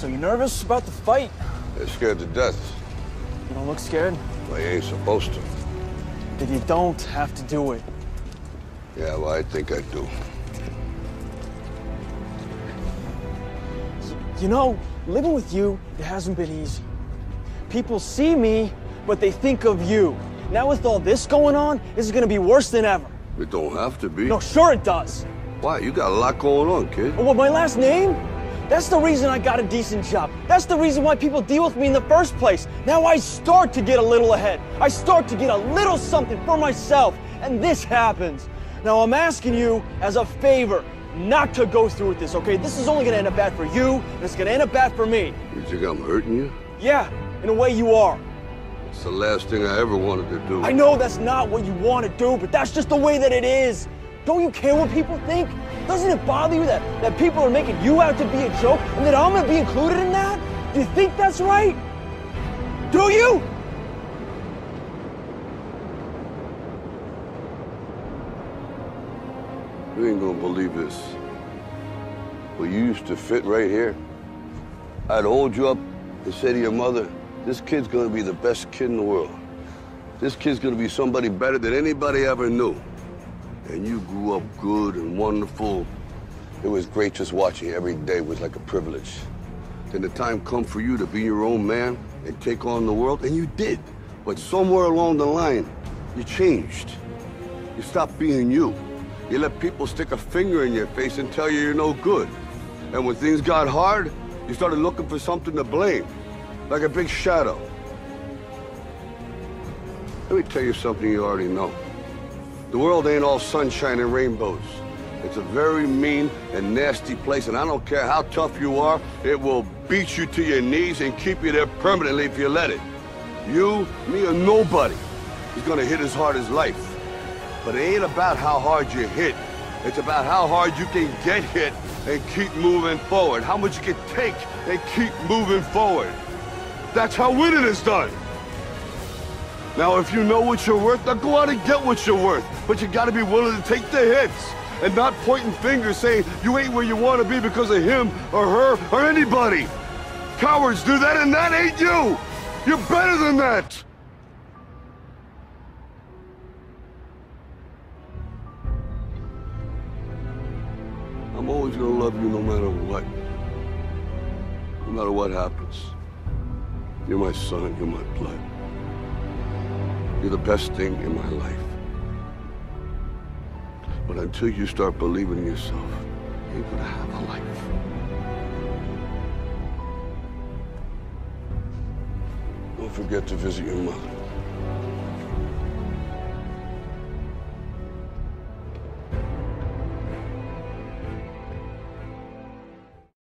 So you nervous about the fight? They're scared to death. You don't look scared? Well, you ain't supposed to. Then you don't have to do it. Yeah, well, I think I do. You know, living with you, it hasn't been easy. People see me, but they think of you. Now with all this going on, this is gonna be worse than ever. It don't have to be. No, sure it does. Why? You got a lot going on, kid. Well, my last name? That's the reason I got a decent job. That's the reason why people deal with me in the first place. Now I start to get a little ahead. I start to get a little something for myself, and this happens. Now I'm asking you as a favor not to go through with this, okay? This is only gonna end up bad for you, and it's gonna end up bad for me. You think I'm hurting you? Yeah, in a way you are. It's the last thing I ever wanted to do. I know that's not what you want to do, but that's just the way that it is. Don't you care what people think? Doesn't it bother you that people are making you out to be a joke and that I'm gonna be included in that? Do you think that's right? Do you? You ain't gonna believe this. Well, you used to fit right here. I'd hold you up and say to your mother, this kid's gonna be the best kid in the world. This kid's gonna be somebody better than anybody ever knew. And you grew up good and wonderful. It was great just watching you every day. It was like a privilege. Then the time come for you to be your own man and take on the world, and you did. But somewhere along the line, you changed. You stopped being you. You let people stick a finger in your face and tell you you're no good. And when things got hard, you started looking for something to blame, like a big shadow. Let me tell you something you already know. The world ain't all sunshine and rainbows. It's a very mean and nasty place, and I don't care how tough you are, it will beat you to your knees and keep you there permanently if you let it. You, me, or nobody is gonna hit as hard as life. But it ain't about how hard you hit. It's about how hard you can get hit and keep moving forward. How much you can take and keep moving forward. That's how winning is done. Now, if you know what you're worth, now go out and get what you're worth. But you gotta be willing to take the hits and not pointing fingers saying you ain't where you want to be because of him or her or anybody. Cowards do that, and that ain't you. You're better than that. I'm always gonna love you no matter what. No matter what happens. You're my son, you're my blood. You're the best thing in my life. But until you start believing in yourself, you ain't gonna have a life. Don't forget to visit your mother.